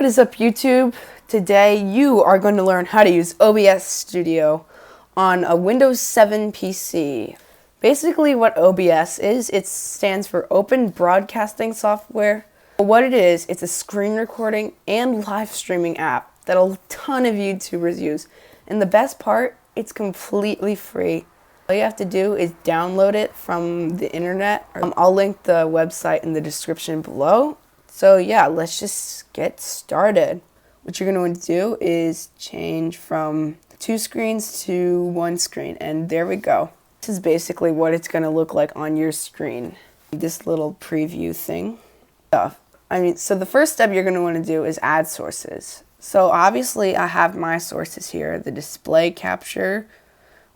What is up, YouTube? Today you are going to learn how to use OBS Studio on a Windows 7 PC. Basically what OBS is, it stands for Open Broadcasting Software. What it is, it's a screen recording and live streaming app that a ton of YouTubers use. And the best part, it's completely free. All you have to do is download it from the internet. I'll link the website in the description below. So yeah, let's just get started. What you're going to want to do is change from 2 screens to 1 screen, and there we go. This is basically what it's going to look like on your screen. This little preview thing. So the first step you're going to want to do is add sources. So obviously I have my sources here, the display capture,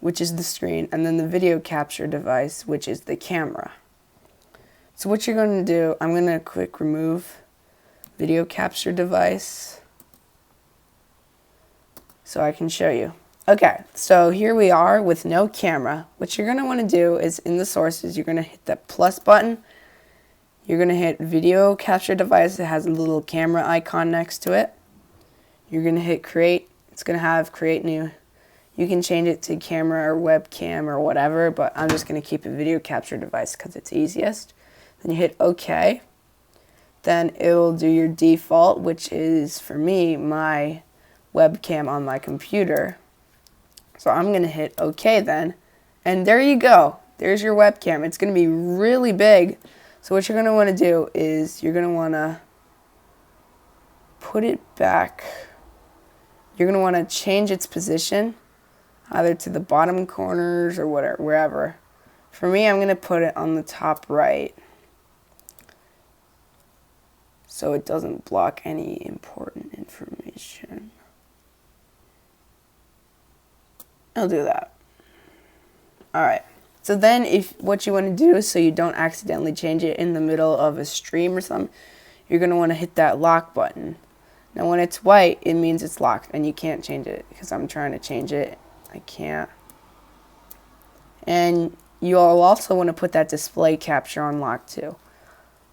which is the screen, and then the video capture device, which is the camera. So what you're going to do, I'm going to click remove video capture device so I can show you. Okay, so here we are with no camera. What you're going to want to do is in the sources, you're going to hit that plus button. You're going to hit video capture device. It has a little camera icon next to it. You're going to hit create. It's going to have create new. You can change it to camera or webcam or whatever, but I'm just going to keep a video capture device because it's easiest. Then you hit OK. Then it will do your default, which is, for me, my webcam on my computer. So I'm going to hit OK then. And there you go. There's your webcam. It's going to be really big. So what you're going to want to do is you're going to want to put it back. You're going to want to change its position, either to the bottom corners or whatever, wherever. For me, I'm going to put it on the top right, so it doesn't block any important information. I'll do that. Alright, so then what you want to do, so you don't accidentally change it in the middle of a stream or something, you're going to want to hit that lock button. Now when it's white, it means it's locked and you can't change it, because I'm trying to change it. I can't. And you'll also want to put that display capture on lock too.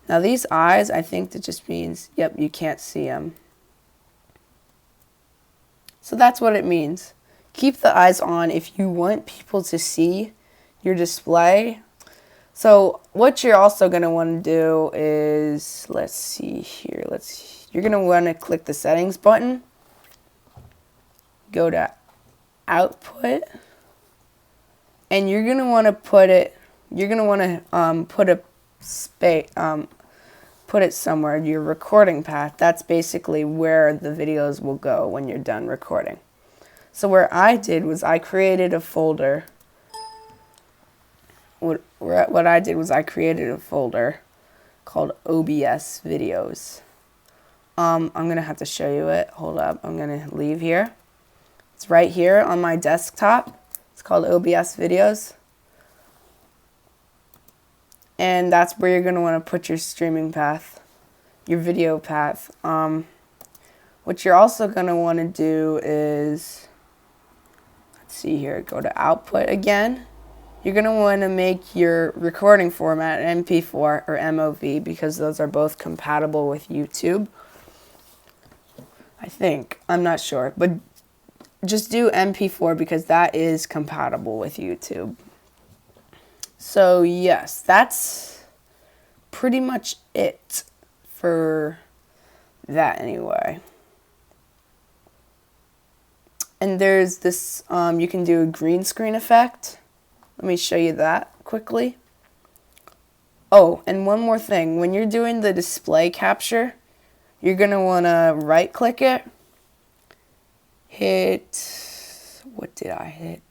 Now these eyes, I think that just means, yep, you can't see them. So that's what it means. Keep the eyes on if you want people to see your display. So what you're also going to want to do is, let's see here, you're going to want to click the settings button, go to output, and you're going to want to put it, put it somewhere, your recording path. That's basically where the videos will go when you're done recording. So what I did was I created a folder. What I did was I created a folder called OBS videos. I'm going to have to show you it. Hold up. I'm going to leave here. It's right here on my desktop. It's called OBS videos. And that's where you're going to want to put your streaming path, your video path. What you're also going to want to do is, let's see here, go to output again. You're going to want to make your recording format MP4 or MOV, because those are both compatible with YouTube. I think. I'm not sure. But just do MP4 because that is compatible with YouTube. So yes, that's pretty much it for that anyway. And there's this, you can do a green screen effect. Let me show you that quickly. Oh, and one more thing. When you're doing the display capture, you're going to want to right click it. What did I hit?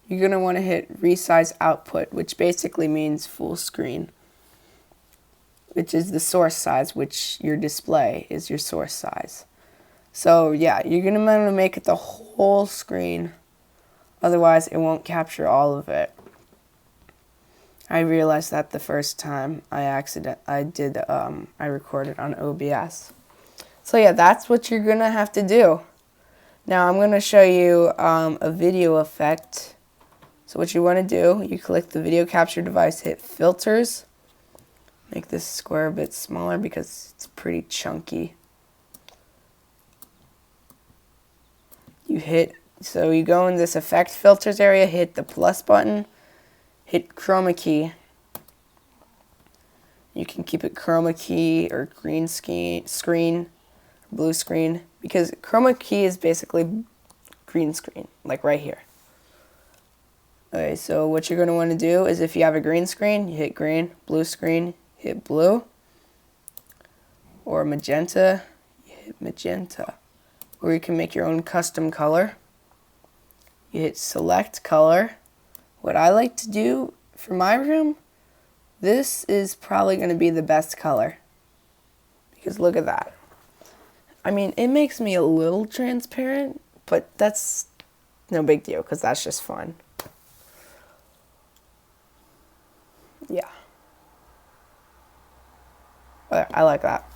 You're going to want to hit resize output, which basically means full screen, which is the source size, which your display is your source size. So yeah, you're going to want to make it the whole screen. Otherwise, it won't capture all of it. I realized that the first time I recorded on OBS. So yeah, that's what you're going to have to do. Now I'm going to show you a video effect. So what you want to do, you click the video capture device, hit filters, Make this square a bit smaller because it's pretty chunky. So you go in this effect filters area, hit the plus button, hit chroma key. You can keep it chroma key or green screen, blue screen, because chroma key is basically green screen, like right here. Okay, so what you're going to want to do is if you have a green screen, you hit green, blue screen, hit blue, or magenta, you hit magenta. Or you can make your own custom color. You hit select color. What I like to do for my room, this is probably going to be the best color. Because look at that. I mean, it makes me a little transparent, but that's no big deal because that's just fun. Yeah. I like that.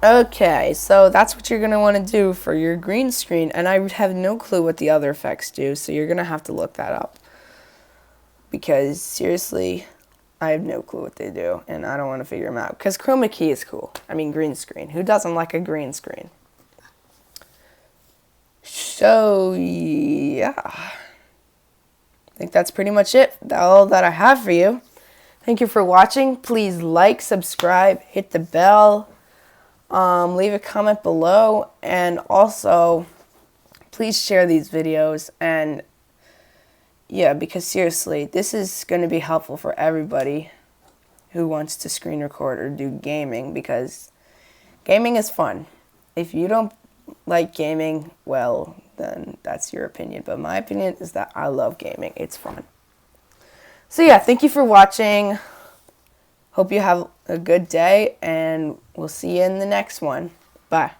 Okay, so that's what you're going to want to do for your green screen. And I have no clue what the other effects do, so you're going to have to look that up. Because, seriously, I have no clue what they do, and I don't want to figure them out. Because chroma key is cool. I mean, green screen. Who doesn't like a green screen? So, yeah. I think that's pretty much it. That's all that I have for you. Thank you for watching. Please like, subscribe, hit the bell. Leave a comment below, and also please share these videos. And yeah, because seriously, this is going to be helpful for everybody who wants to screen record or do gaming, because gaming is fun. If you don't like gaming, well, then that's your opinion, but my opinion is that I love gaming. It's fun. So yeah, thank you for watching. Hope you have a good day, and we'll see you in the next one. Bye.